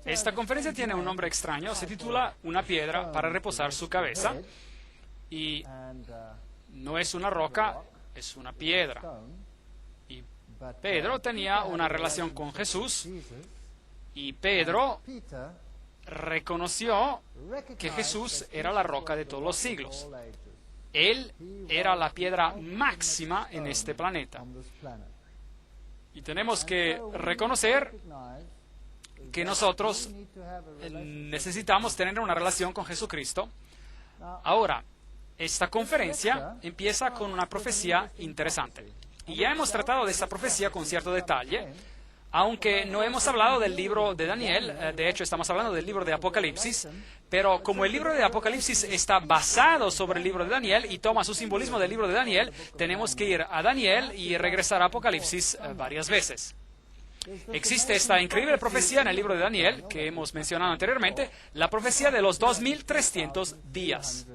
Esta conferencia tiene un nombre extraño, se titula Una piedra para reposar su cabeza, y no es una roca, es una piedra. Y Pedro tenía una relación con Jesús, y Pedro reconoció que Jesús era la roca de todos los siglos. Él era la piedra máxima en este planeta. Y tenemos que reconocer que nosotros necesitamos tener una relación con Jesucristo. Ahora, esta conferencia empieza con una profecía interesante. Y ya hemos tratado de esta profecía con cierto detalle, aunque no hemos hablado del libro de Daniel. De hecho, estamos hablando del libro de Apocalipsis, pero como el libro de Apocalipsis está basado sobre el libro de Daniel y toma su simbolismo del libro de Daniel, tenemos que ir a Daniel y regresar a Apocalipsis varias veces. Existe esta increíble profecía en el libro de Daniel, que hemos mencionado anteriormente, la profecía de los 2300 días.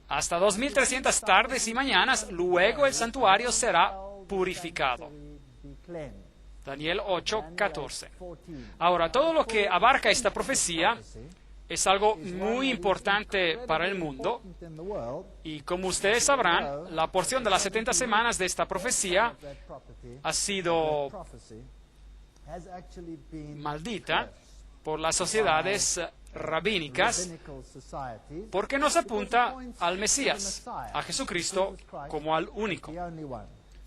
Hasta 2300 tardes y mañanas, luego el santuario será purificado. Daniel 8:14. Ahora, todo lo que abarca esta profecía es algo muy importante para el mundo, y como ustedes sabrán, la porción de las 70 semanas de esta profecía ha sido maldita por las sociedades rabínicas porque nos apunta al Mesías, a Jesucristo como al único.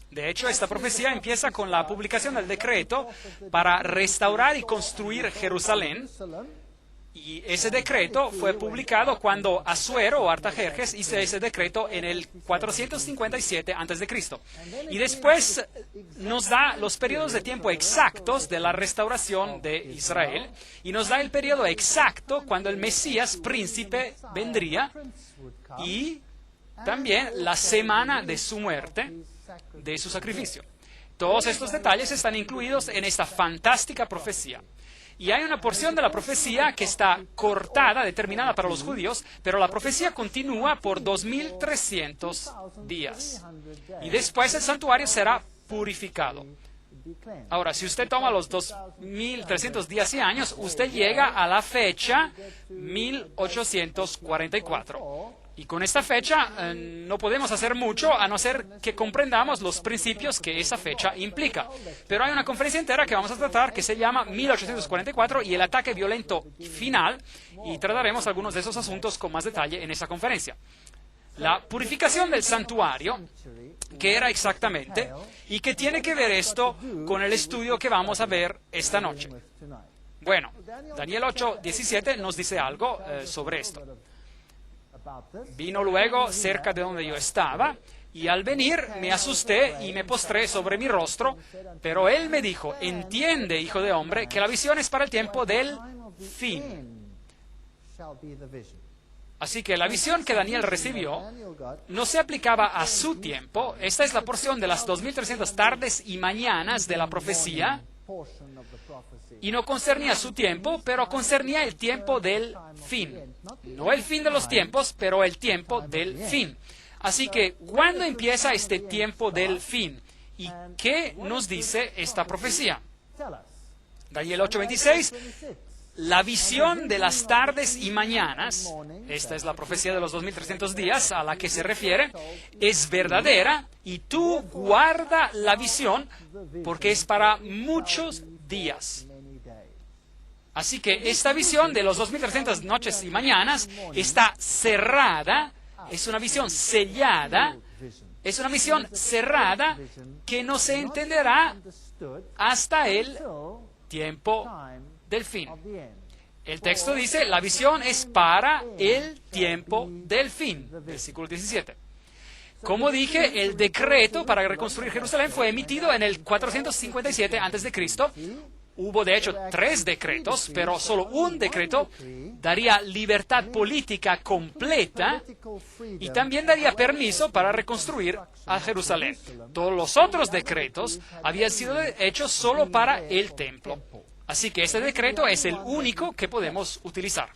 De hecho, esta profecía empieza con la publicación del decreto para restaurar y construir Jerusalén. Y ese decreto fue publicado cuando Asuero o Artajerjes hizo ese decreto en el 457 a.C. Y después nos da los periodos de tiempo exactos de la restauración de Israel, y nos da el periodo exacto cuando el Mesías príncipe vendría, y también la semana de su muerte, de su sacrificio. Todos estos detalles están incluidos en esta fantástica profecía. Y hay una porción de la profecía que está cortada, determinada para los judíos, pero la profecía continúa por 2300 días. Y después el santuario será purificado. Ahora, si usted toma los 2300 días y años, usted llega a la fecha 1844. Y con esta fecha no podemos hacer mucho a no ser que comprendamos los principios que esa fecha implica. Pero hay una conferencia entera que vamos a tratar que se llama 1844 y el ataque violento final, y trataremos algunos de esos asuntos con más detalle en esa conferencia. La purificación del santuario, ¿qué era exactamente? ¿Y qué tiene que ver esto con el estudio que vamos a ver esta noche? Bueno, Daniel 8:17 nos dice algo sobre esto. Vino luego cerca de donde yo estaba, y al venir me asusté y me postré sobre mi rostro, pero él me dijo: entiende, hijo de hombre, que la visión es para el tiempo del fin. Así que la visión que Daniel recibió no se aplicaba a su tiempo. Esta es la porción de las 2300 tardes y mañanas de la profecía, y no concernía su tiempo, pero concernía el tiempo del fin. No el fin de los tiempos, pero el tiempo del fin. Así que, ¿cuándo empieza este tiempo del fin? ¿Y qué nos dice esta profecía? Daniel 8:26. La visión de las tardes y mañanas, esta es la profecía de los 2300 días a la que se refiere, es verdadera, y tú guarda la visión porque es para muchos días. Así que esta visión de los 2300 noches y mañanas está cerrada, es una visión sellada, es una visión cerrada que no se entenderá hasta el tiempo del fin. El texto dice, la visión es para el tiempo del fin, versículo 17. Como dije, el decreto para reconstruir Jerusalén fue emitido en el 457 a.C. Hubo, de hecho, 3 decretos, pero solo un decreto daría libertad política completa y también daría permiso para reconstruir a Jerusalén. Todos los otros decretos habían sido hechos solo para el templo. Así que este decreto es el único que podemos utilizar.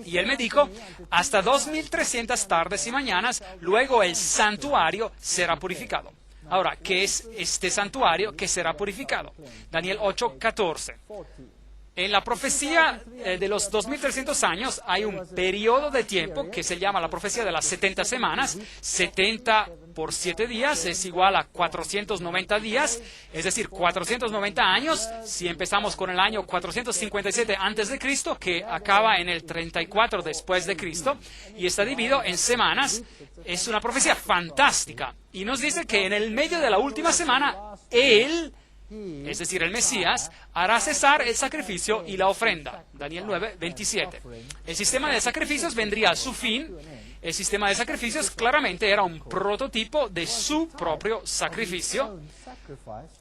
Y él me dijo, hasta 2300 tardes y mañanas, luego el santuario será purificado. Ahora, ¿qué es este santuario que será purificado? Daniel 8:14. En la profecía de los 2300 años hay un periodo de tiempo que se llama la profecía de las 70 semanas. 70 por 7 días es igual a 490 días, es decir, 490 años. Si empezamos con el año 457 antes de Cristo, que acaba en el 34 después de Cristo, y está dividido en semanas, es una profecía fantástica. Y nos dice que en el medio de la última semana, Él, es decir, el Mesías, hará cesar el sacrificio y la ofrenda. Daniel 9, 27. El sistema de sacrificios vendría a su fin. El sistema de sacrificios claramente era un prototipo de su propio sacrificio.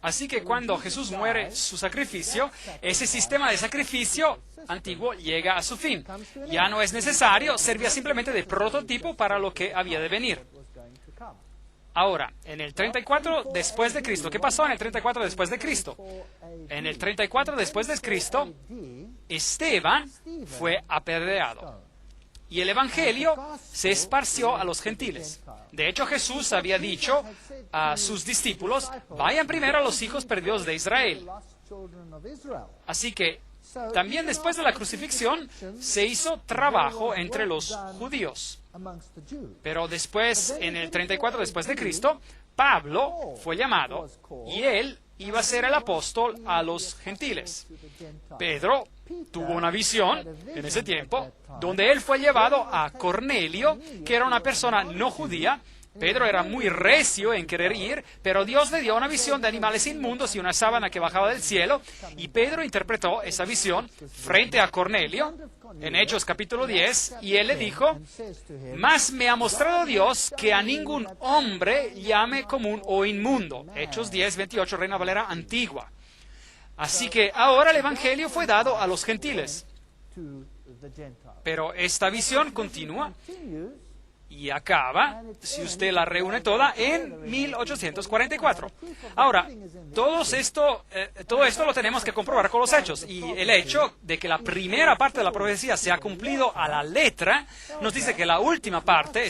Así que cuando Jesús muere su sacrificio, ese sistema de sacrificio antiguo llega a su fin. Ya no es necesario, servía simplemente de prototipo para lo que había de venir. Ahora, en el 34 después de Cristo, ¿qué pasó en el 34 después de Cristo? En el 34 después de Cristo, Esteban fue apedreado y el Evangelio se esparció a los gentiles. De hecho, Jesús había dicho a sus discípulos, vayan primero a los hijos perdidos de Israel. Así que también después de la crucifixión se hizo trabajo entre los judíos. Pero después, en el 34 después de Cristo, Pablo fue llamado y él iba a ser el apóstol a los gentiles. Pedro tuvo una visión en ese tiempo donde él fue llevado a Cornelio, que era una persona no judía. Pedro era muy recio en querer ir, pero Dios le dio una visión de animales inmundos y una sábana que bajaba del cielo, y Pedro interpretó esa visión frente a Cornelio, en Hechos capítulo 10, y él le dijo, «Mas me ha mostrado Dios que a ningún hombre llame común o inmundo». Hechos 10, 28, Reina Valera antigua. Así que ahora el Evangelio fue dado a los gentiles. Pero esta visión continúa y acaba, si usted la reúne toda, en 1844. Ahora, todo esto lo tenemos que comprobar con los hechos. Y el hecho de que la primera parte de la profecía se ha cumplido a la letra, nos dice que esa última parte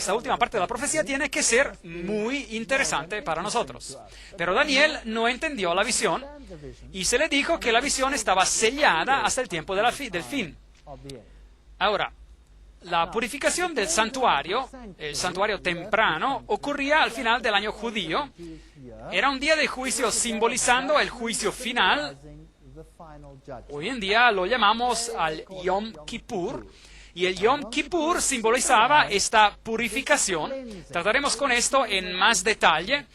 de la profecía tiene que ser muy interesante para nosotros. Pero Daniel no entendió la visión y se le dijo que la visión estaba sellada hasta el tiempo del fin. Ahora, la purificación del santuario, el santuario temprano, ocurría al final del año judío. Era un día de juicio simbolizando el juicio final. Hoy en día lo llamamos al Yom Kippur. Y el Yom Kippur simbolizaba esta purificación. Trataremos con esto en más detalle.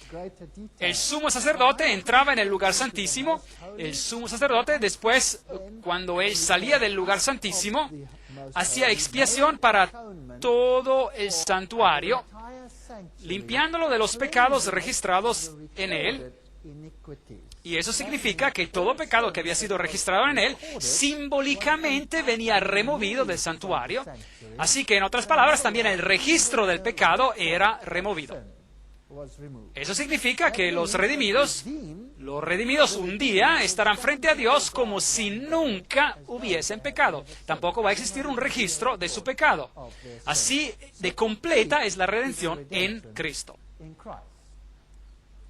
El sumo sacerdote entraba en el lugar santísimo. El sumo sacerdote después, cuando él salía del lugar santísimo, hacía expiación para todo el santuario, limpiándolo de los pecados registrados en él. Y eso significa que todo pecado que había sido registrado en él, simbólicamente venía removido del santuario. Así que, en otras palabras, también el registro del pecado era removido. Eso significa que los redimidos un día estarán frente a Dios como si nunca hubiesen pecado. Tampoco va a existir un registro de su pecado. Así de completa es la redención en Cristo.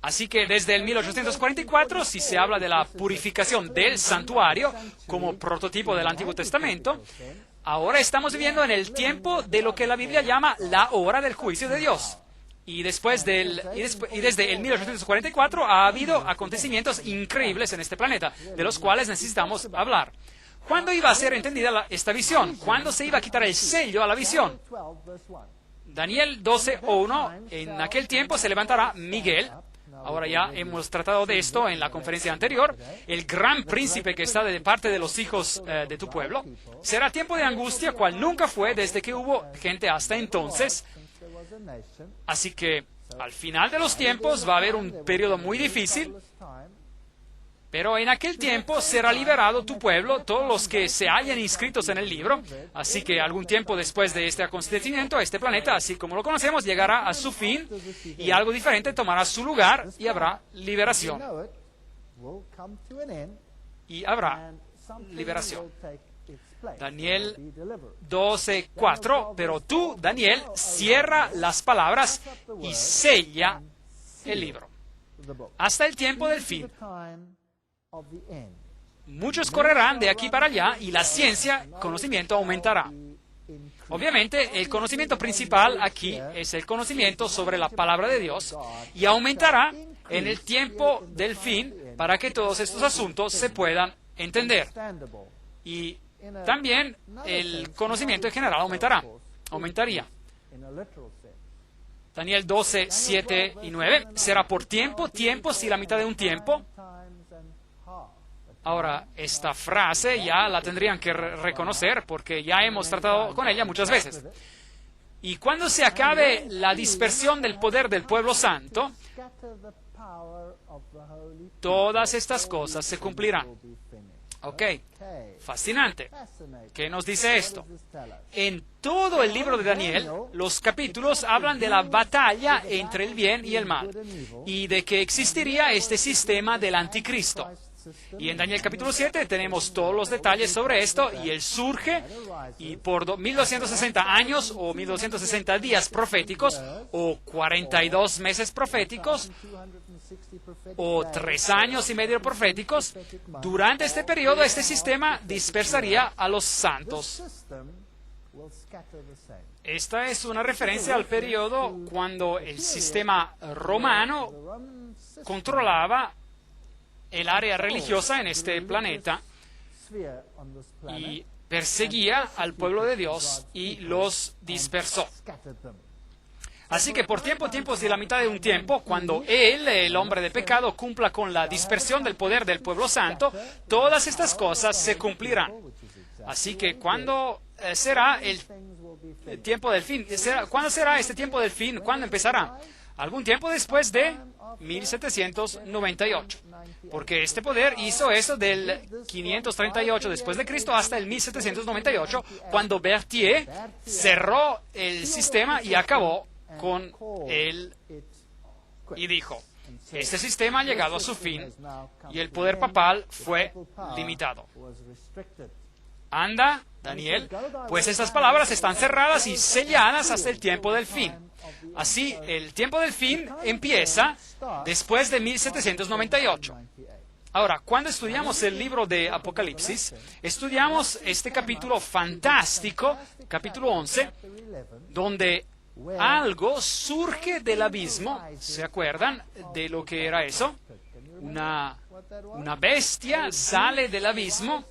Así que desde el 1844, si se habla de la purificación del santuario como prototipo del Antiguo Testamento, ahora estamos viviendo en el tiempo de lo que la Biblia llama la hora del juicio de Dios. Y desde el 1844 ha habido acontecimientos increíbles en este planeta, de los cuales necesitamos hablar. ¿Cuándo iba a ser entendida esta visión? ¿Cuándo se iba a quitar el sello a la visión? Daniel 12:1, en aquel tiempo se levantará Miguel. Ahora ya hemos tratado de esto en la conferencia anterior. El gran príncipe que está de parte de los hijos de tu pueblo. Será tiempo de angustia, cual nunca fue desde que hubo gente hasta entonces. Así que al final de los tiempos va a haber un periodo muy difícil, pero en aquel tiempo será liberado tu pueblo, todos los que se hayan inscritos en el libro. Así que algún tiempo después de este acontecimiento, este planeta, así como lo conocemos, llegará a su fin y algo diferente tomará su lugar y habrá liberación. Y habrá liberación. Daniel 12:4, pero tú, Daniel, cierra las palabras y sella el libro hasta el tiempo del fin. muchos correrán de aquí para allá y la ciencia, conocimiento, aumentará. Obviamente, el conocimiento principal aquí es el conocimiento sobre la palabra de Dios y aumentará en el tiempo del fin para que todos estos asuntos se puedan entender. Y también el conocimiento en general aumentaría. Daniel 12, 7 y 9. Será por tiempos y la mitad de un tiempo. Ahora, esta frase ya la tendrían que reconocer porque ya hemos tratado con ella muchas veces. Y cuando se acabe la dispersión del poder del pueblo santo, todas estas cosas se cumplirán. Ok, fascinante. ¿Qué nos dice esto? En todo el libro de Daniel, los capítulos hablan de la batalla entre el bien y el mal y de que existiría este sistema del anticristo. Y en Daniel capítulo 7 tenemos todos los detalles sobre esto y él surge y por 1260 años o 1260 días proféticos o 42 meses proféticos o 3 años y medio proféticos, durante este periodo este sistema dispersaría a los santos. Esta es una referencia al periodo cuando el sistema romano controlaba el área religiosa en este planeta y perseguía al pueblo de Dios y los dispersó. Así que por tiempos y la mitad de un tiempo, cuando él, el hombre de pecado, cumpla con la dispersión del poder del pueblo santo, todas estas cosas se cumplirán. Así que ¿cuándo será el tiempo del fin? ¿Cuándo será este tiempo del fin? ¿Cuándo empezará? Algún tiempo después de 1798. Porque este poder hizo eso del 538 después de Cristo hasta el 1798, cuando Berthier cerró el sistema y acabó con él y dijo, este sistema ha llegado a su fin y el poder papal fue limitado. Anda, Daniel, pues estas palabras están cerradas y selladas hasta el tiempo del fin. Así, el tiempo del fin empieza después de 1798. Ahora, cuando estudiamos el libro de Apocalipsis, estudiamos este capítulo fantástico, capítulo 11, donde algo surge del abismo. ¿Se acuerdan de lo que era eso? Una bestia sale del abismo.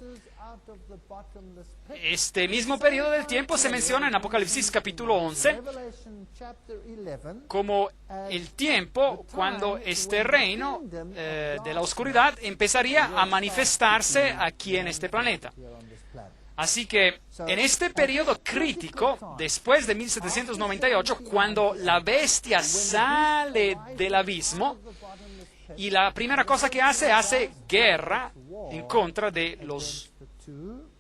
Este mismo periodo del tiempo se menciona en Apocalipsis capítulo 11 como el tiempo cuando este reino de la oscuridad empezaría a manifestarse aquí en este planeta. Así que en este periodo crítico, después de 1798, cuando la bestia sale del abismo, y la primera cosa que hace guerra en contra de los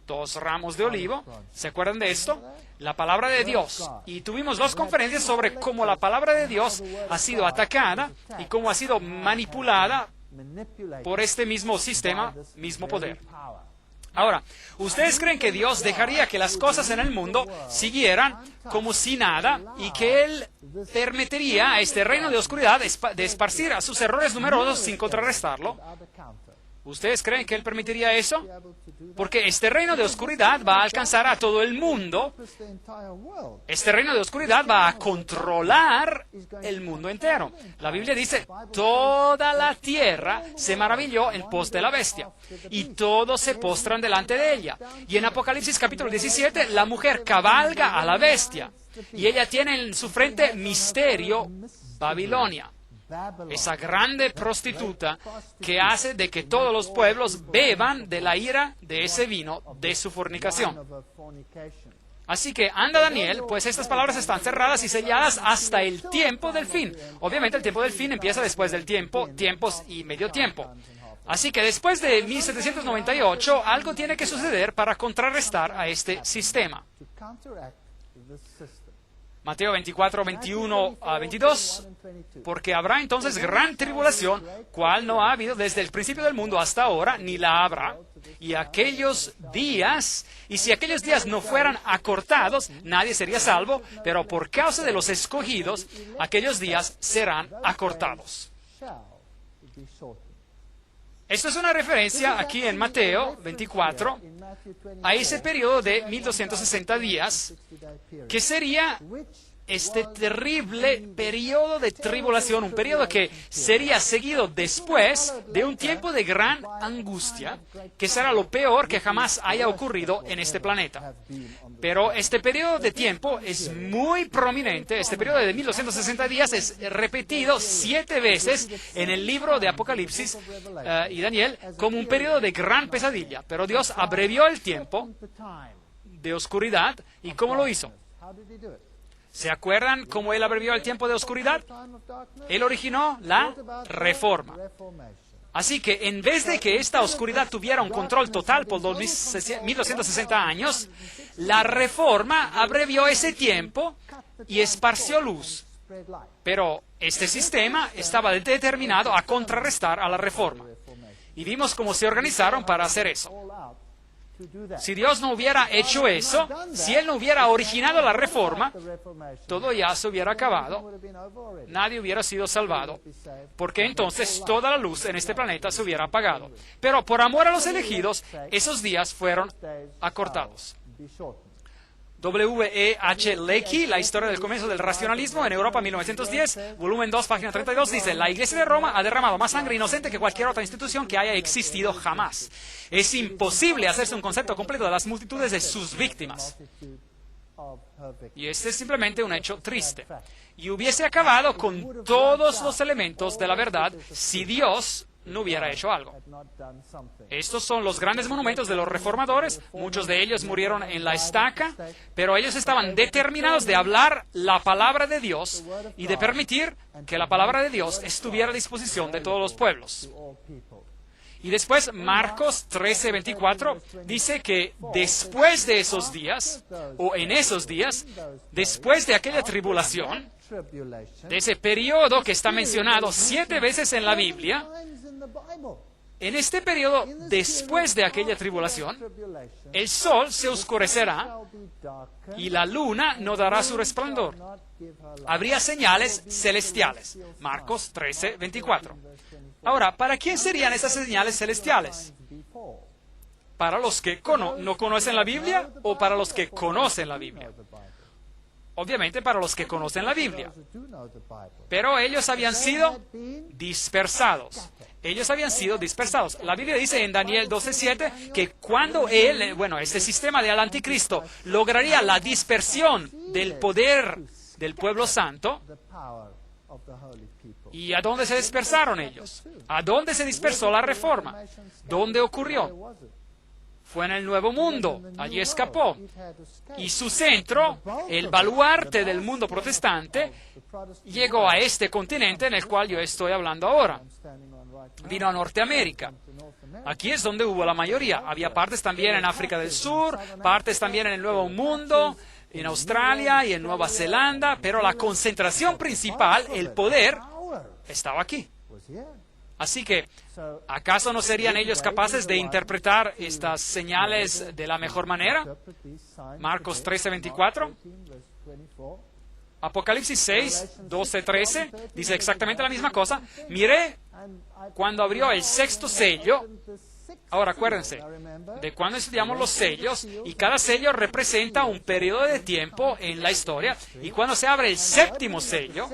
2 ramos de olivo. ¿Se acuerdan de esto? La palabra de Dios. Y tuvimos 2 conferencias sobre cómo la palabra de Dios ha sido atacada y cómo ha sido manipulada por este mismo sistema, mismo poder. Ahora, ¿ustedes creen que Dios dejaría que las cosas en el mundo siguieran como si nada y que Él permitiría a este reino de oscuridad de esparcir a sus errores numerosos sin contrarrestarlo? ¿Ustedes creen que Él permitiría eso? Porque este reino de oscuridad va a alcanzar a todo el mundo. Este reino de oscuridad va a controlar el mundo entero. La Biblia dice, toda la tierra se maravilló en pos de la bestia, y todos se postran delante de ella. Y en Apocalipsis capítulo 17, la mujer cabalga a la bestia, y ella tiene en su frente misterio, Babilonia. Esa grande prostituta que hace de que todos los pueblos beban de la ira de ese vino de su fornicación. Así que anda Daniel, pues estas palabras están cerradas y selladas hasta el tiempo del fin. Obviamente el tiempo del fin empieza después del tiempos y medio tiempo. Así que después de 1798 algo tiene que suceder para contrarrestar a este sistema. Mateo 24, 21 a 22, porque habrá entonces gran tribulación, cual no ha habido desde el principio del mundo hasta ahora, ni la habrá. Y aquellos días, y si aquellos días no fueran acortados, nadie sería salvo, pero por causa de los escogidos, aquellos días serán acortados. Esto es una referencia aquí en Mateo 24 a ese periodo de 1260 días, que sería este terrible periodo de tribulación, un periodo que sería seguido después de un tiempo de gran angustia, que será lo peor que jamás haya ocurrido en este planeta. Pero este periodo de tiempo es muy prominente. Este periodo de 1260 días es repetido 7 veces en el libro de Apocalipsis y Daniel como un periodo de gran pesadilla. Pero Dios abrevió el tiempo de oscuridad. ¿Y cómo lo hizo? ¿Se acuerdan cómo Él abrevió el tiempo de oscuridad? Él originó la Reforma. Así que en vez de que esta oscuridad tuviera un control total por 1260 años, la Reforma abrevió ese tiempo y esparció luz. Pero este sistema estaba determinado a contrarrestar a la Reforma. Y vimos cómo se organizaron para hacer eso. Si Dios no hubiera hecho eso, si Él no hubiera originado la Reforma, todo ya se hubiera acabado. Nadie hubiera sido salvado, porque entonces toda la luz en este planeta se hubiera apagado. Pero por amor a los elegidos, esos días fueron acortados. W.E.H. Leakey, La historia del comienzo del racionalismo en Europa 1910, volumen 2, página 32, dice: la Iglesia de Roma ha derramado más sangre inocente que cualquier otra institución que haya existido jamás. Es imposible hacerse un concepto completo de las multitudes de sus víctimas. Y este es simplemente un hecho triste. Y hubiese acabado con todos los elementos de la verdad si Dios no hubiera hecho algo. Estos son los grandes monumentos de los reformadores. Muchos de ellos murieron en la estaca, pero ellos estaban determinados de hablar la palabra de Dios y de permitir que la palabra de Dios estuviera a disposición de todos los pueblos. Y después Marcos 13:24 dice que después de esos días, o en esos días, después de aquella tribulación, de ese periodo que está mencionado 7 veces en la Biblia, en este periodo, después de aquella tribulación, el sol se oscurecerá y la luna no dará su resplandor. Habría señales celestiales. Marcos 13:24. Ahora, ¿para quién serían esas señales celestiales? ¿Para los que no conocen la Biblia o para los que conocen la Biblia? Obviamente para los que conocen la Biblia. Pero ellos habían sido dispersados. Ellos habían sido dispersados. La Biblia dice en Daniel 12:7 que cuando este sistema del anticristo lograría la dispersión del poder del pueblo santo. ¿Y a dónde se dispersaron ellos? ¿A dónde se dispersó la Reforma? ¿Dónde ocurrió? Fue en el Nuevo Mundo. Allí escapó. Y su centro, el baluarte del mundo protestante, llegó a este continente en el cual yo estoy hablando ahora. Vino a Norteamérica. Aquí es donde hubo la mayoría. Había partes también en África del Sur, partes también en el Nuevo Mundo, en Australia y en Nueva Zelanda, pero la concentración principal, el poder, estaba aquí. Así que, ¿acaso no serían ellos capaces de interpretar estas señales de la mejor manera? Marcos 13:24. Apocalipsis 6:12-13 dice exactamente la misma cosa. Miré cuando abrió el sexto sello. Ahora acuérdense, de cuando estudiamos los sellos, y cada sello representa un periodo de tiempo en la historia, y cuando se abre el séptimo sello,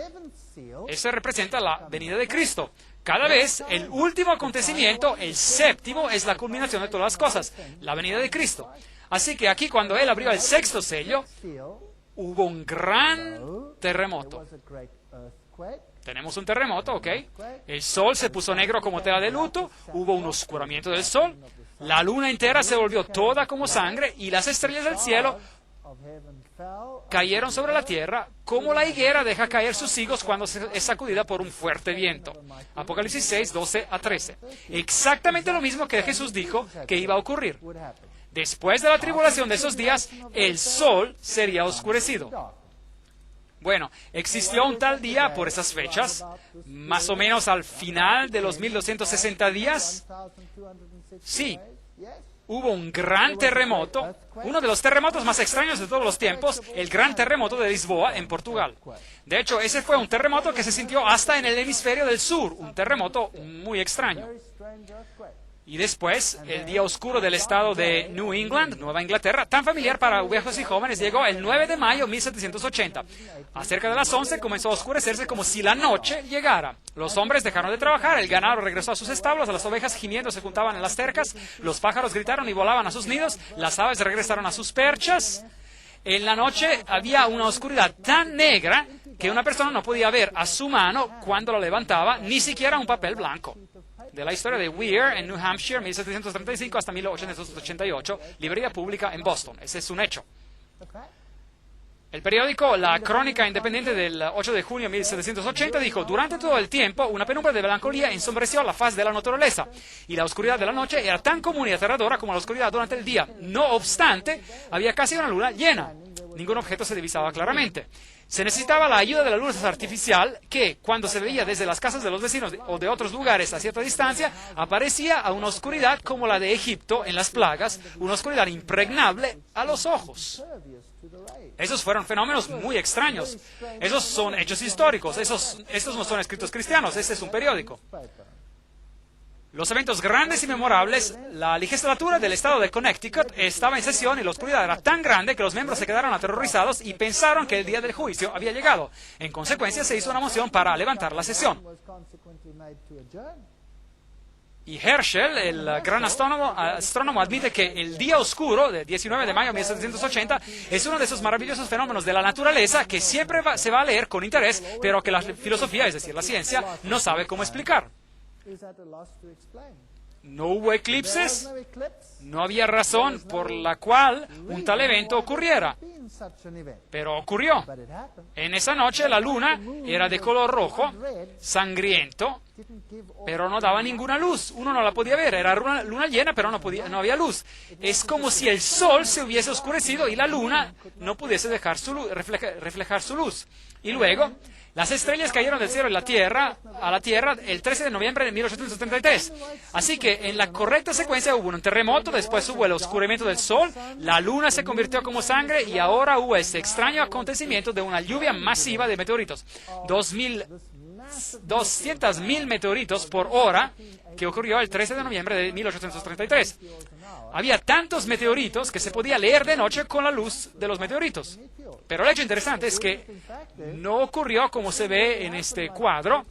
ese representa la venida de Cristo. Cada vez, el último acontecimiento, el séptimo, es la culminación de todas las cosas, la venida de Cristo. Así que aquí, cuando Él abrió el sexto sello, hubo un gran terremoto. Tenemos un terremoto, ¿ok? El sol se puso negro como tela de luto, hubo un oscuramiento del sol, la luna entera se volvió toda como sangre, y las estrellas del cielo cayeron sobre la tierra como la higuera deja caer sus higos cuando es sacudida por un fuerte viento. Apocalipsis 6:12-13. Exactamente lo mismo que Jesús dijo que iba a ocurrir. Después de la tribulación de esos días, el sol sería oscurecido. Bueno, existió un tal día por esas fechas, más o menos al final de los 1260 días. Sí, hubo un gran terremoto, uno de los terremotos más extraños de todos los tiempos, el gran terremoto de Lisboa, en Portugal. De hecho, ese fue un terremoto que se sintió hasta en el hemisferio del sur, un terremoto muy extraño. Y después, el día oscuro del estado de New England, Nueva Inglaterra, tan familiar para viejos y jóvenes, llegó el 9 de mayo de 1780. A cerca de las 11 comenzó a oscurecerse como si la noche llegara. Los hombres dejaron de trabajar, el ganado regresó a sus establos, las ovejas gimiendo se juntaban en las cercas, los pájaros gritaron y volaban a sus nidos, las aves regresaron a sus perchas. En la noche había una oscuridad tan negra que una persona no podía ver a su mano cuando la levantaba, ni siquiera un papel blanco. De la historia de Weir en New Hampshire, 1735 hasta 1888, librería pública en Boston. Ese es un hecho. El periódico La Crónica Independiente del 8 de junio de 1780 dijo: durante todo el tiempo, una penumbra de melancolía ensombreció la faz de la naturaleza, y la oscuridad de la noche era tan común y aterradora como la oscuridad durante el día. No obstante, había casi una luna llena. Ningún objeto se divisaba claramente. Se necesitaba la ayuda de la luz artificial que, cuando se veía desde las casas de los vecinos o de otros lugares a cierta distancia, aparecía a una oscuridad como la de Egipto en las plagas, una oscuridad impregnable a los ojos. Esos fueron fenómenos muy extraños. Esos son hechos históricos. Estos no son escritos cristianos. Este es un periódico. Los eventos grandes y memorables, la legislatura del estado de Connecticut estaba en sesión y la oscuridad era tan grande que los miembros se quedaron aterrorizados y pensaron que el día del juicio había llegado. En consecuencia, se hizo una moción para levantar la sesión. Y Herschel, el gran astrónomo, admite que el día oscuro del 19 de mayo de 1780 es uno de esos maravillosos fenómenos de la naturaleza que siempre se va a leer con interés, pero que la filosofía, es decir, la ciencia, no sabe cómo explicar. No hubo eclipses, no había razón por la cual un tal evento ocurriera, pero ocurrió. En esa noche la luna era de color rojo, sangriento, pero no daba ninguna luz. Uno no la podía ver, era luna llena, pero no había luz. Es como si el sol se hubiese oscurecido y la luna no pudiese dejar reflejar su luz. Y luego, las estrellas cayeron del cielo a la tierra el 13 de noviembre de 1873. Así que en la correcta secuencia hubo un terremoto, después hubo el oscurecimiento del sol, la luna se convirtió como sangre y ahora hubo este extraño acontecimiento de una lluvia masiva de meteoritos. 200.000 meteoritos por hora que ocurrió el 13 de noviembre de 1833. Había tantos meteoritos que se podía leer de noche con la luz de los meteoritos. Pero el hecho interesante es que no ocurrió como se ve en este cuadro.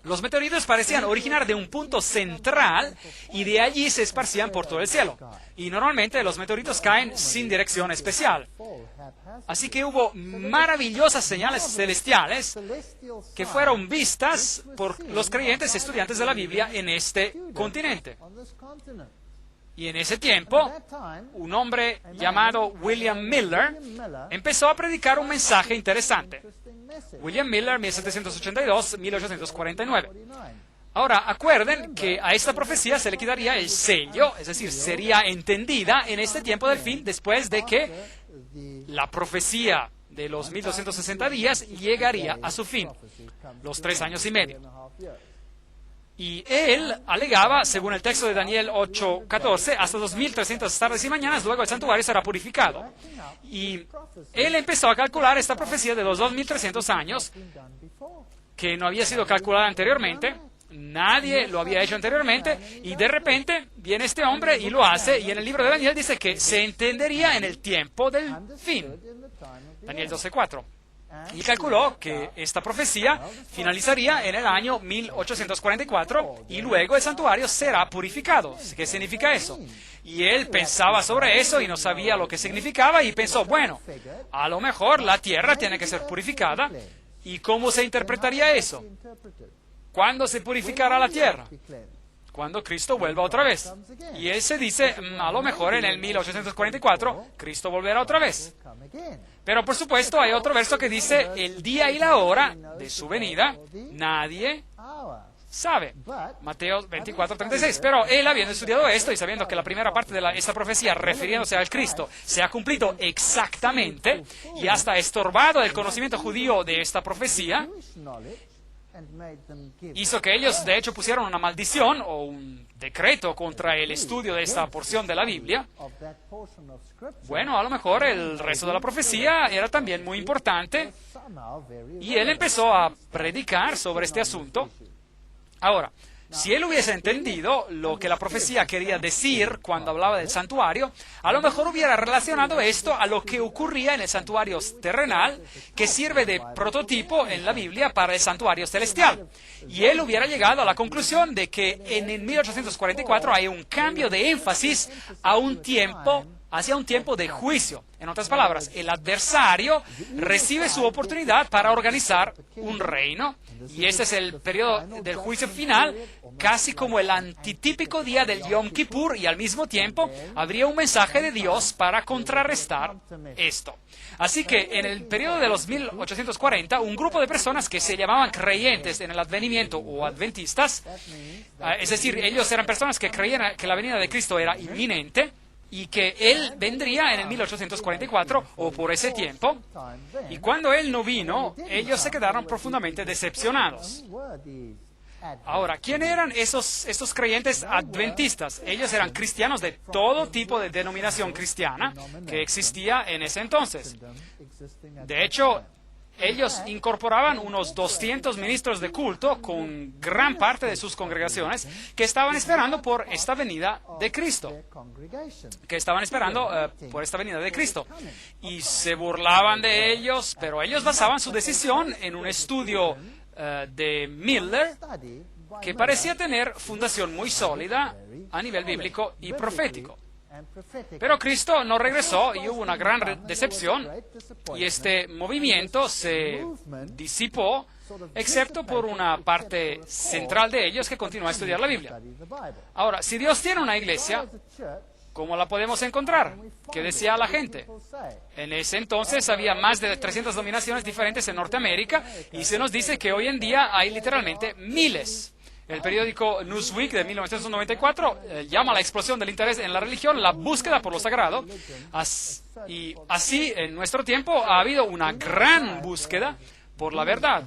Los meteoritos parecían originar de un punto central y de allí se esparcían por todo el cielo. Y normalmente los meteoritos caen sin dirección especial. Así que hubo maravillosas señales celestiales que fueron vistas por los creyentes estudiantes de la Biblia en este continente. Y en ese tiempo, un hombre llamado William Miller empezó a predicar un mensaje interesante. William Miller, 1782-1849. Ahora, acuerden que a esta profecía se le quitaría el sello, es decir, sería entendida en este tiempo del fin, después de que la profecía de los 1260 días llegaría a su fin, los 3 años y medio. Y él alegaba, según el texto de Daniel 8:14, hasta 2300 tardes y mañanas, luego el santuario será purificado. Y él empezó a calcular esta profecía de los 2300 años, que no había sido calculada anteriormente, nadie lo había hecho anteriormente, y de repente viene este hombre y lo hace, y en el libro de Daniel dice que se entendería en el tiempo del fin. Daniel 12:4. Y calculó que esta profecía finalizaría en el año 1844 y luego el santuario será purificado. ¿Qué significa eso? Y él pensaba sobre eso y no sabía lo que significaba y pensó, bueno, a lo mejor la tierra tiene que ser purificada. ¿Y cómo se interpretaría eso? ¿Cuándo se purificará la tierra? Cuando Cristo vuelva otra vez. Y él se dice, a lo mejor en el 1844, Cristo volverá otra vez. Pero por supuesto hay otro verso que dice, el día y la hora de su venida, nadie sabe. Mateo 24:36. Pero él, habiendo estudiado esto y sabiendo que la primera parte de esta profecía, refiriéndose al Cristo, se ha cumplido exactamente y hasta estorbado el conocimiento judío de esta profecía, hizo que ellos, de hecho, pusieron una maldición o un decreto contra el estudio de esta porción de la Biblia. Bueno, a lo mejor el resto de la profecía era también muy importante y él empezó a predicar sobre este asunto. Ahora, Si él hubiese entendido lo que la profecía quería decir cuando hablaba del santuario, a lo mejor hubiera relacionado esto a lo que ocurría en el santuario terrenal, que sirve de prototipo en la Biblia para el santuario celestial. Y él hubiera llegado a la conclusión de que en el 1844 hay un cambio de énfasis hacia un tiempo de juicio. En otras palabras, el adversario recibe su oportunidad para organizar un reino, y este es el periodo del juicio final, casi como el antitípico día del Yom Kippur, y al mismo tiempo habría un mensaje de Dios para contrarrestar esto. Así que en el periodo de los 1840, un grupo de personas que se llamaban creyentes en el advenimiento o adventistas, es decir, ellos eran personas que creían que la venida de Cristo era inminente, y que Él vendría en el 1844 o por ese tiempo, y cuando Él no vino, ellos se quedaron profundamente decepcionados. Ahora, ¿quién eran estos creyentes adventistas? Ellos eran cristianos de todo tipo de denominación cristiana que existía en ese entonces. De hecho, ellos incorporaban unos 200 ministros de culto con gran parte de sus congregaciones que estaban esperando por esta venida de Cristo. Y se burlaban de ellos, pero ellos basaban su decisión en un estudio de Miller que parecía tener fundación muy sólida a nivel bíblico y profético. Pero Cristo no regresó y hubo una gran decepción, y este movimiento se disipó, excepto por una parte central de ellos que continuó a estudiar la Biblia. Ahora, si Dios tiene una iglesia, ¿cómo la podemos encontrar? ¿Qué decía la gente? En ese entonces había más de 300 denominaciones diferentes en Norteamérica, y se nos dice que hoy en día hay literalmente miles. El periódico Newsweek de 1994 llama a la explosión del interés en la religión la búsqueda por lo sagrado. Y así, en nuestro tiempo, ha habido una gran búsqueda por la verdad.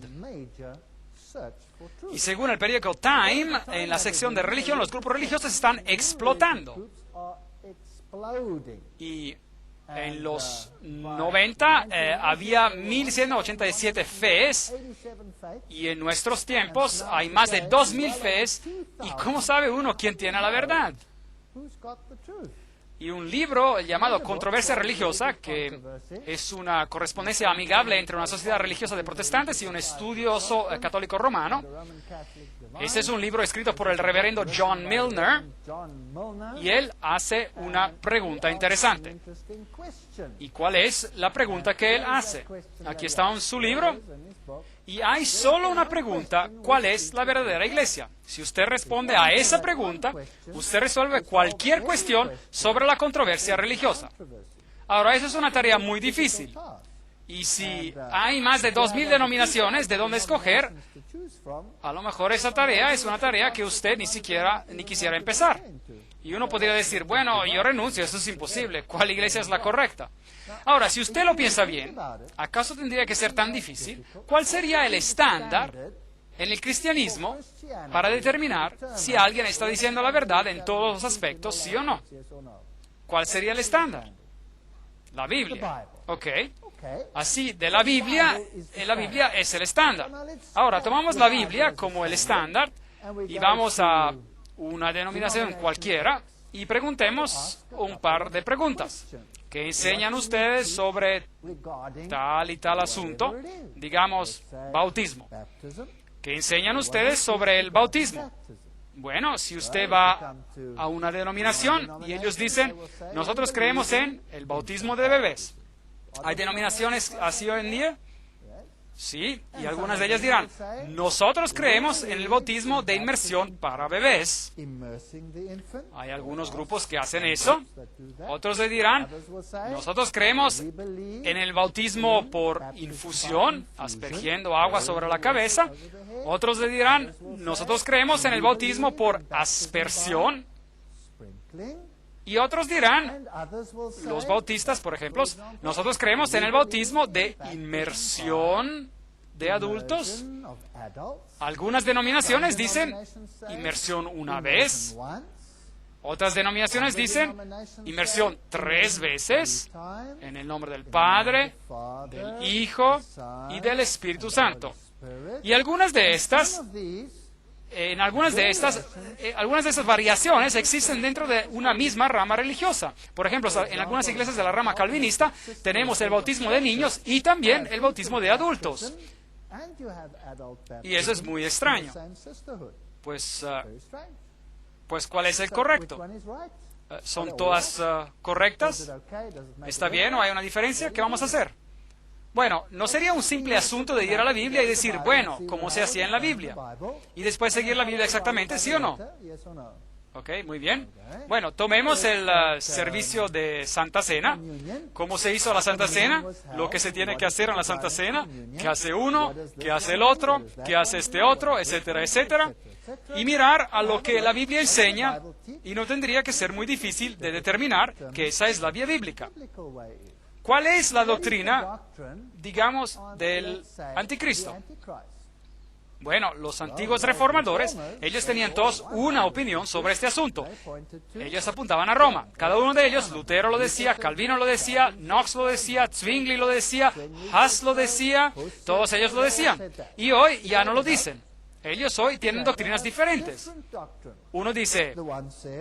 Y según el periódico Time, en la sección de religión, los grupos religiosos están explotando. Y en los 90 había 1.187 fees, y en nuestros tiempos hay más de 2.000 fees. ¿Y cómo sabe uno quién tiene la verdad? Y un libro llamado Controversia Religiosa, que es una correspondencia amigable entre una sociedad religiosa de protestantes y un estudioso católico romano. Este es un libro escrito por el reverendo John Milner, y él hace una pregunta interesante. ¿Y cuál es la pregunta que él hace? Aquí está en su libro, y hay solo una pregunta: ¿cuál es la verdadera iglesia? Si usted responde a esa pregunta, usted resuelve cualquier cuestión sobre la controversia religiosa. Ahora, eso es una tarea muy difícil. Y si hay más de 2.000 denominaciones de dónde escoger, a lo mejor esa tarea es una tarea que usted ni quisiera empezar. Y uno podría decir, bueno, yo renuncio, eso es imposible. ¿Cuál iglesia es la correcta? Ahora, si usted lo piensa bien, ¿acaso tendría que ser tan difícil? ¿Cuál sería el estándar en el cristianismo para determinar si alguien está diciendo la verdad en todos los aspectos, sí o no? ¿Cuál sería el estándar? La Biblia. ¿Ok? Así, la Biblia es el estándar. Ahora, tomamos la Biblia como el estándar y vamos a una denominación cualquiera y preguntemos un par de preguntas. ¿Qué enseñan ustedes sobre tal y tal asunto? Digamos, bautismo. ¿Qué enseñan ustedes sobre el bautismo? Bueno, si usted va a una denominación y ellos dicen, nosotros creemos en el bautismo de bebés. ¿Hay denominaciones así hoy en día? Sí, y algunas de ellas dirán, nosotros creemos en el bautismo de inmersión para bebés. Hay algunos grupos que hacen eso. Otros le dirán, nosotros creemos en el bautismo por infusión, aspergiendo agua sobre la cabeza. Otros le dirán, nosotros creemos en el bautismo por aspersión. Y otros dirán, los bautistas, por ejemplo, nosotros creemos en el bautismo de inmersión de adultos. Algunas denominaciones dicen inmersión una vez. Otras denominaciones dicen inmersión 3 veces en el nombre del Padre, del Hijo y del Espíritu Santo. Y algunas de estas en algunas de estas variaciones existen dentro de una misma rama religiosa. Por ejemplo, en algunas iglesias de la rama calvinista tenemos el bautismo de niños y también el bautismo de adultos. Y eso es muy extraño. Pues, ¿cuál es el correcto? ¿Son todas correctas? ¿Está bien o hay una diferencia? ¿Qué vamos a hacer? Bueno, no sería un simple asunto de ir a la Biblia y decir, bueno, como se hacía en la Biblia, y después seguir la Biblia exactamente, ¿sí o no? Ok, muy bien. Bueno, tomemos el servicio de Santa Cena. ¿Cómo se hizo la Santa Cena? Lo que se tiene que hacer en la Santa Cena. ¿Qué hace uno? ¿Qué hace el otro? ¿Qué hace este otro? Etcétera, etcétera. Y mirar a lo que la Biblia enseña, y no tendría que ser muy difícil de determinar que esa es la vía bíblica. ¿Cuál es la doctrina, digamos, del anticristo? Bueno, los antiguos reformadores, ellos tenían todos una opinión sobre este asunto. Ellos apuntaban a Roma. Cada uno de ellos, Lutero lo decía, Calvino lo decía, Knox lo decía, Zwingli lo decía, Huss lo decía, todos ellos lo decían. Y hoy ya no lo dicen. Ellos hoy tienen doctrinas diferentes. Uno dice,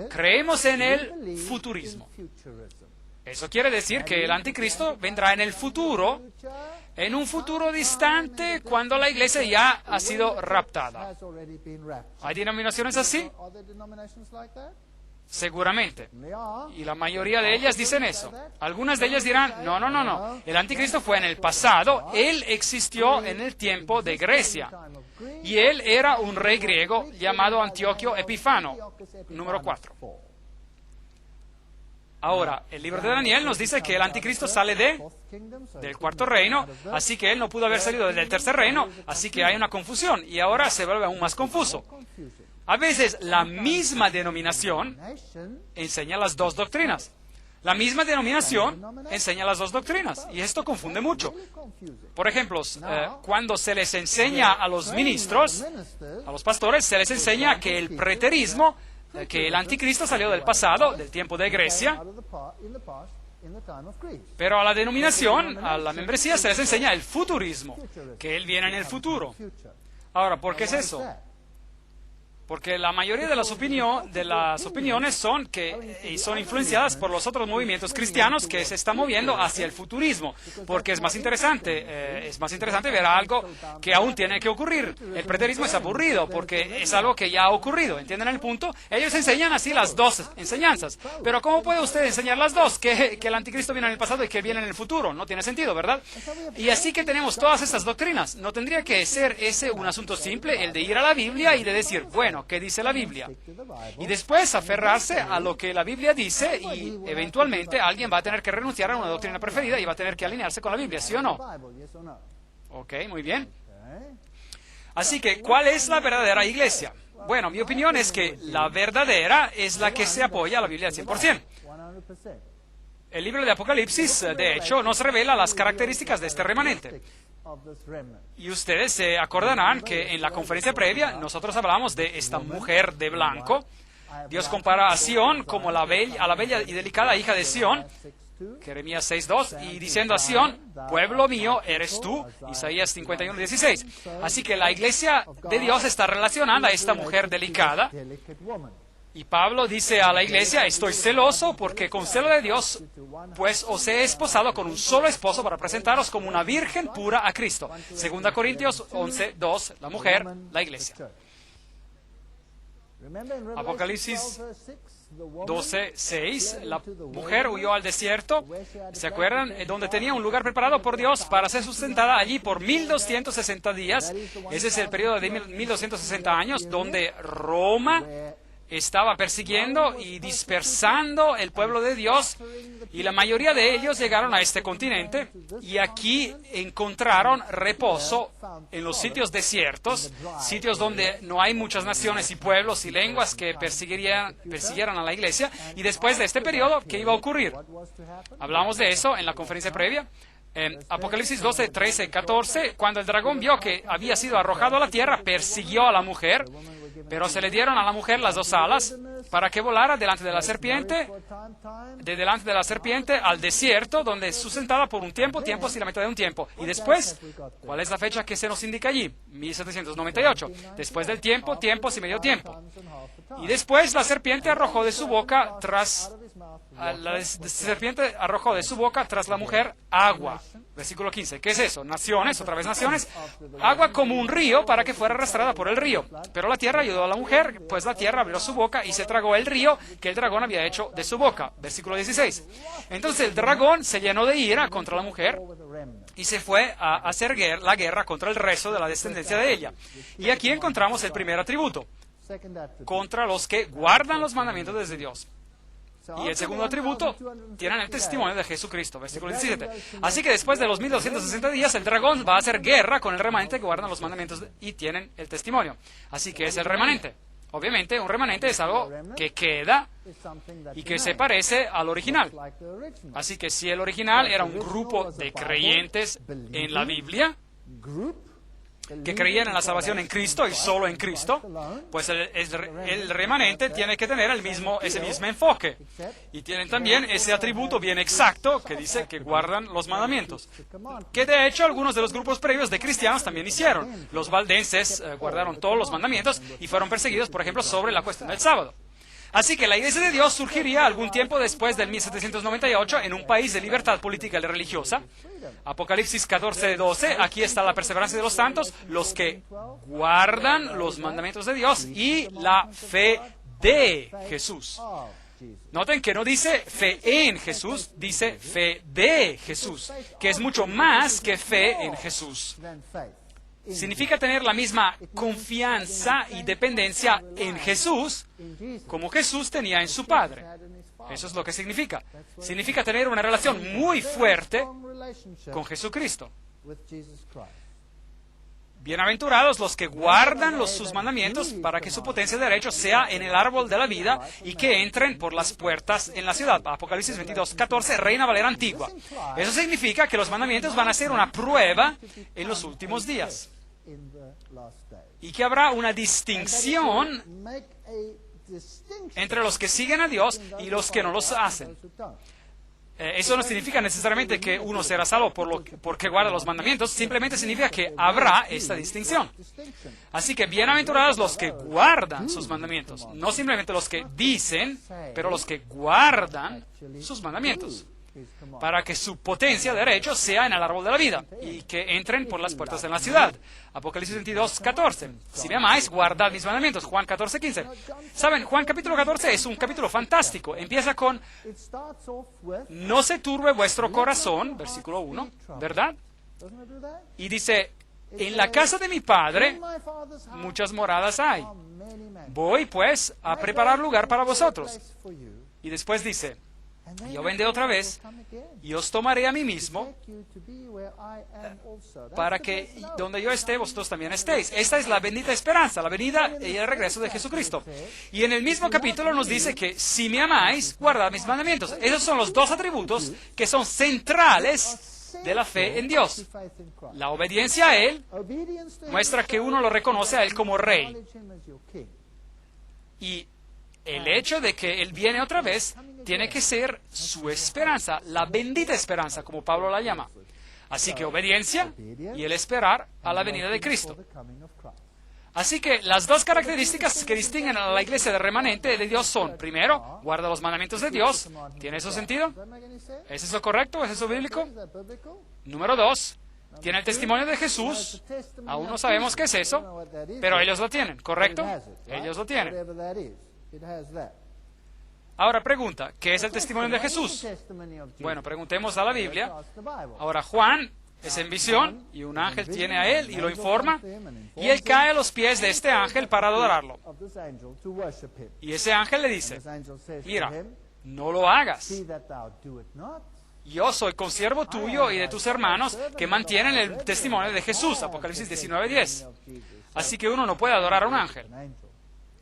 creemos en el futurismo. Eso quiere decir que el anticristo vendrá en el futuro, en un futuro distante, cuando la iglesia ya ha sido raptada. ¿Hay denominaciones así? Seguramente. Y la mayoría de ellas dicen eso. Algunas de ellas dirán, no. El anticristo fue en el pasado, él existió en el tiempo de Grecia. Y él era un rey griego llamado Antioquio Epifano, número 4. Ahora, el libro de Daniel nos dice que el anticristo sale del cuarto reino, así que él no pudo haber salido del tercer reino, así que hay una confusión, y ahora se vuelve aún más confuso. A veces la misma denominación enseña las dos doctrinas. La misma denominación enseña las dos doctrinas, y esto confunde mucho. Por ejemplo, cuando se les enseña a los ministros, a los pastores, se les enseña que el preterismo, que el anticristo salió del pasado, del tiempo de Grecia, pero a la denominación, a la membresía, se les enseña el futurismo, que él viene en el futuro. Ahora, ¿por qué es eso? Porque la mayoría de las opiniones son influenciadas por los otros movimientos cristianos que se están moviendo hacia el futurismo, porque es más interesante ver algo que aún tiene que ocurrir. El preterismo es aburrido porque es algo que ya ha ocurrido, ¿entienden el punto? Ellos enseñan así las dos enseñanzas, pero ¿cómo puede usted enseñar las dos? Que el anticristo viene en el pasado y que viene en el futuro, no tiene sentido, ¿verdad? Y así que tenemos todas estas doctrinas. No tendría que ser ese un asunto simple, el de ir a la Biblia y de decir, bueno, ¿qué dice la Biblia? Y después aferrarse a lo que la Biblia dice y eventualmente alguien va a tener que renunciar a una doctrina preferida y va a tener que alinearse con la Biblia, ¿sí o no? Ok, muy bien. Así que, ¿cuál es la verdadera iglesia? Bueno, mi opinión es que la verdadera es la que se apoya a la Biblia al 100%. El libro de Apocalipsis, de hecho, nos revela las características de este remanente. Y ustedes se acordarán que en la conferencia previa nosotros hablamos de esta mujer de blanco. Dios compara a Sión como a la bella y delicada hija de Sión, Jeremías 6:2, y diciendo a Sión, pueblo mío eres tú, Isaías 51:16. Así que la iglesia de Dios está relacionada a esta mujer delicada. Y Pablo dice a la iglesia, estoy celoso porque con celo de Dios, pues os he esposado con un solo esposo para presentaros como una virgen pura a Cristo. 2 Corintios 11:2, la mujer, la iglesia. Apocalipsis 12:6, la mujer huyó al desierto, ¿se acuerdan? Donde tenía un lugar preparado por Dios para ser sustentada allí por 1260 días. Ese es el periodo de 1260 años, donde Roma estaba persiguiendo y dispersando el pueblo de Dios, y la mayoría de ellos llegaron a este continente y aquí encontraron reposo en los sitios desiertos, sitios donde no hay muchas naciones y pueblos y lenguas que persiguieran a la iglesia. Y después de este periodo, ¿qué iba a ocurrir? Hablamos de eso en la conferencia previa. En Apocalipsis 12, 13, 14, cuando el dragón vio que había sido arrojado a la tierra, persiguió a la mujer. Pero se le dieron a la mujer las dos alas para que volara delante de la serpiente, delante de la serpiente al desierto, donde es sustentada por un tiempo, tiempos y la mitad de un tiempo. Y después, ¿cuál es la fecha que se nos indica allí? 1798. Después del tiempo, tiempos y medio tiempo. Y después la serpiente arrojó de su boca tras la mujer agua. Versículo 15. ¿Qué es eso? Naciones, otra vez naciones. Agua como un río para que fuera arrastrada por el río. Pero la tierra ayudó a la mujer, pues la tierra abrió su boca y se tragó el río que el dragón había hecho de su boca. Versículo 16. Entonces el dragón se llenó de ira contra la mujer y se fue a hacer la guerra contra el resto de la descendencia de ella. Y aquí encontramos el primer atributo, contra los que guardan los mandamientos de Dios. Y el segundo atributo, tienen el testimonio de Jesucristo, versículo 17. Así que después de los 1260 días, el dragón va a hacer guerra con el remanente que guardan los mandamientos y tienen el testimonio. Así que es el remanente. Obviamente, un remanente es algo que queda y que se parece al original. Así que si el original era un grupo de creyentes en la Biblia, que creían en la salvación en Cristo y solo en Cristo, pues el remanente tiene que tener ese mismo enfoque. Y tienen también ese atributo bien exacto que dice que guardan los mandamientos. Que de hecho algunos de los grupos previos de cristianos también hicieron. Los valdenses guardaron todos los mandamientos y fueron perseguidos, por ejemplo, sobre la cuestión del sábado. Así que la Iglesia de Dios surgiría algún tiempo después del 1798 en un país de libertad política y religiosa. Apocalipsis 14:12, aquí está la perseverancia de los santos, los que guardan los mandamientos de Dios y la fe de Jesús. Noten que no dice fe en Jesús, dice fe de Jesús, que es mucho más que fe en Jesús. Significa tener la misma confianza y dependencia en Jesús como Jesús tenía en su Padre. Eso es lo que significa. Significa tener una relación muy fuerte con Jesucristo. Bienaventurados los que guardan sus mandamientos para que su potencia de derecho sea en el árbol de la vida y que entren por las puertas en la ciudad. Apocalipsis 22:14, Reina Valera Antigua. Eso significa que los mandamientos van a ser una prueba en los últimos días. Y que habrá una distinción entre los que siguen a Dios y los que no los hacen. Eso no significa necesariamente que uno será salvo porque guarda los mandamientos, simplemente significa que habrá esta distinción. Así que bienaventurados los que guardan sus mandamientos, no simplemente los que dicen, pero los que guardan sus mandamientos, para que su potencia de derecho sea en el árbol de la vida y que entren por las puertas de la ciudad. Apocalipsis 22:14. Si me amáis, guardad mis mandamientos. Juan 14:15. Saben, Juan capítulo 14 es un capítulo fantástico. Empieza con: no se turbe vuestro corazón, versículo 1, ¿verdad? Y dice: en la casa de mi Padre muchas moradas hay. Voy pues a preparar lugar para vosotros. Y después dice: yo vendré otra vez y os tomaré a mí mismo para que donde yo esté, vosotros también estéis. Esta es la bendita esperanza, la venida y el regreso de Jesucristo. Y en el mismo capítulo nos dice que si me amáis, guardad mis mandamientos. Esos son los dos atributos que son centrales de la fe en Dios. La obediencia a Él muestra que uno lo reconoce a Él como Rey. Y el hecho de que Él viene otra vez tiene que ser su esperanza, la bendita esperanza, como Pablo la llama. Así que obediencia y el esperar a la venida de Cristo. Así que las dos características que distinguen a la iglesia de remanente de Dios son: primero, guarda los mandamientos de Dios. ¿Tiene eso sentido? ¿Es eso correcto? ¿Es eso bíblico? Número dos, tiene el testimonio de Jesús. Aún no sabemos qué es eso, pero ellos lo tienen, ¿correcto? Ellos lo tienen. Ahora pregunta, ¿qué es el testimonio de Jesús? Bueno, preguntemos a la Biblia. Ahora Juan es en visión y un ángel tiene a él y lo informa, y él cae a los pies de este ángel para adorarlo. Y ese ángel le dice: mira, no lo hagas. Yo soy consiervo tuyo y de tus hermanos que mantienen el testimonio de Jesús. Apocalipsis 19:10. Así que uno no puede adorar a un ángel.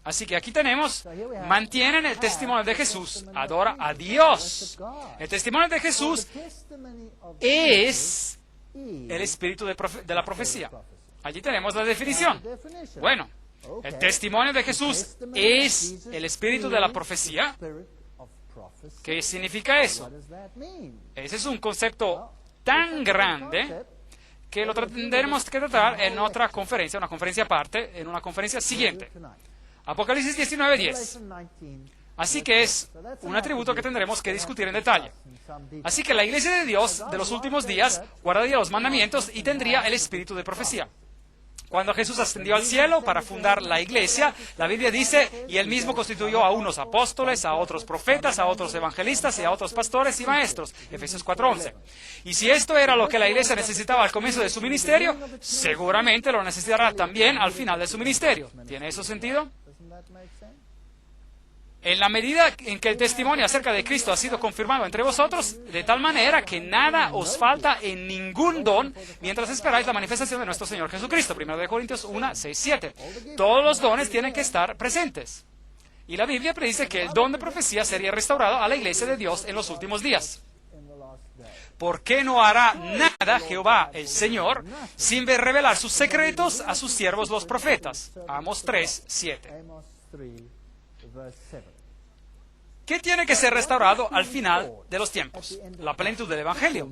Así que aquí tenemos: mantienen el testimonio de Jesús, adora a Dios. El testimonio de Jesús es el espíritu de la profecía. Allí tenemos la definición. Bueno, El testimonio de Jesús es el espíritu de la profecía. ¿Qué significa eso? Ese es un concepto tan grande que lo tendremos que tratar en otra conferencia, una conferencia aparte, en una conferencia siguiente. Apocalipsis 19:10. Así que es un atributo que tendremos que discutir en detalle. Así que la iglesia de Dios de los últimos días guardaría los mandamientos y tendría el espíritu de profecía. Cuando Jesús ascendió al cielo para fundar la iglesia, la Biblia dice, y él mismo constituyó a unos apóstoles, a otros profetas, a otros evangelistas y a otros pastores y maestros. Efesios 4:11. Y si esto era lo que la iglesia necesitaba al comienzo de su ministerio, seguramente lo necesitará también al final de su ministerio. ¿Tiene eso sentido? En la medida en que el testimonio acerca de Cristo ha sido confirmado entre vosotros, de tal manera que nada os falta en ningún don, mientras esperáis la manifestación de nuestro Señor Jesucristo. 1 Corintios 1:6-7. Todos los dones tienen que estar presentes. Y la Biblia predice que el don de profecía sería restaurado a la iglesia de Dios en los últimos días. ¿Por qué no hará nada Jehová el Señor sin revelar sus secretos a sus siervos los profetas? Amos 3:7. ¿Qué tiene que ser restaurado al final de los tiempos? La plenitud del Evangelio.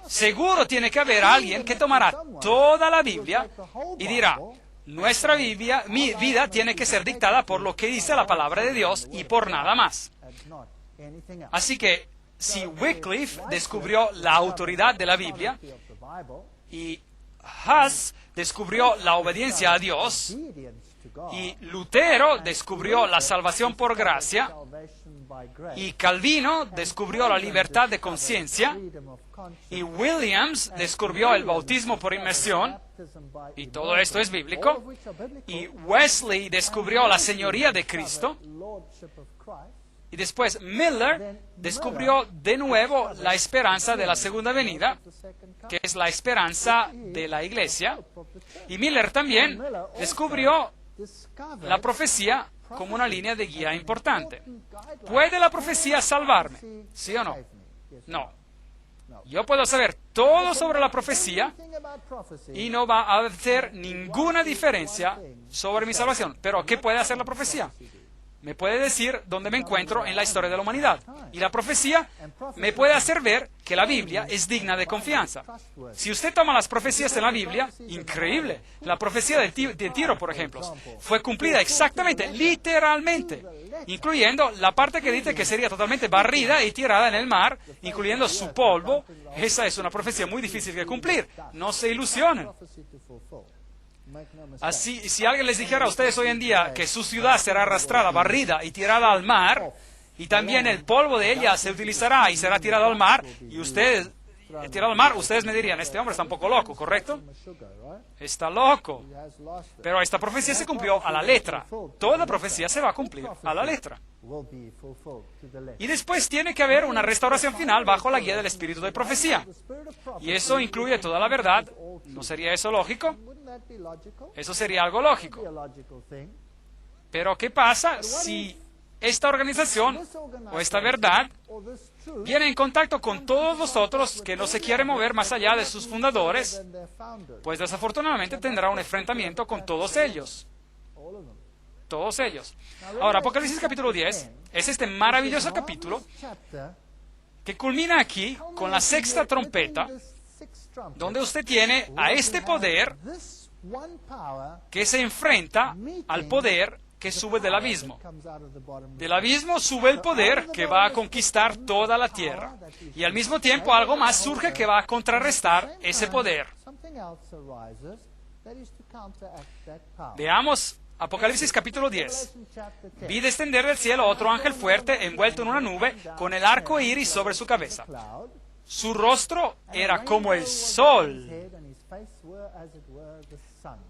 Seguro tiene que haber alguien que tomará toda la Biblia y dirá, nuestra Biblia, mi vida tiene que ser dictada por lo que dice la palabra de Dios y por nada más. Así que, si Wycliffe descubrió la autoridad de la Biblia y Huss descubrió la obediencia a Dios y Lutero descubrió la salvación por gracia y Calvino descubrió la libertad de conciencia y Williams descubrió el bautismo por inmersión, y todo esto es bíblico, y Wesley descubrió la señoría de Cristo, y después Miller descubrió de nuevo la esperanza de la segunda venida, que es la esperanza de la iglesia, y Miller también descubrió la profecía como una línea de guía importante. ¿Puede la profecía salvarme? ¿Sí o no? No. Yo puedo saber todo sobre la profecía y no va a hacer ninguna diferencia sobre mi salvación. Pero ¿qué puede hacer la profecía? Me puede decir dónde me encuentro en la historia de la humanidad. Y la profecía me puede hacer ver que la Biblia es digna de confianza. Si usted toma las profecías en la Biblia, increíble. La profecía de Tiro, por ejemplo, fue cumplida exactamente, literalmente, incluyendo la parte que dice que sería totalmente barrida y tirada en el mar, incluyendo su polvo. Esa es una profecía muy difícil de cumplir. No se ilusionen. Así, si alguien les dijera a ustedes hoy en día que su ciudad será arrastrada, barrida y tirada al mar, y también el polvo de ella se utilizará y será tirado al mar, y ustedes, tirado al mar, ustedes me dirían, este hombre está un poco loco, ¿correcto? Está loco. Pero esta profecía se cumplió a la letra. Toda profecía se va a cumplir a la letra. Y después tiene que haber una restauración final bajo la guía del espíritu de profecía. Y eso incluye toda la verdad. ¿No sería eso lógico? Eso sería algo lógico. Pero ¿qué pasa si esta organización o esta verdad viene en contacto con todos los otros que no se quieren mover más allá de sus fundadores? Pues desafortunadamente tendrá un enfrentamiento con todos ellos. Todos ellos. Ahora, Apocalipsis capítulo 10 es este maravilloso capítulo que culmina aquí con la sexta trompeta, donde usted tiene a este poder que se enfrenta al poder que sube del abismo. Del abismo sube el poder que va a conquistar toda la tierra. Y al mismo tiempo algo más surge que va a contrarrestar ese poder. Veamos Apocalipsis capítulo 10. Vi descender del cielo otro ángel fuerte envuelto en una nube con el arco iris sobre su cabeza. Su rostro era como el sol.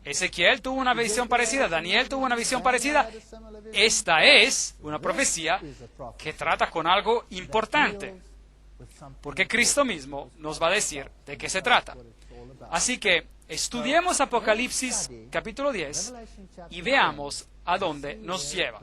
Ezequiel tuvo una visión parecida, Daniel tuvo una visión parecida. Esta es una profecía que trata con algo importante, porque Cristo mismo nos va a decir de qué se trata. Así que estudiemos Apocalipsis capítulo 10 y veamos a dónde nos lleva.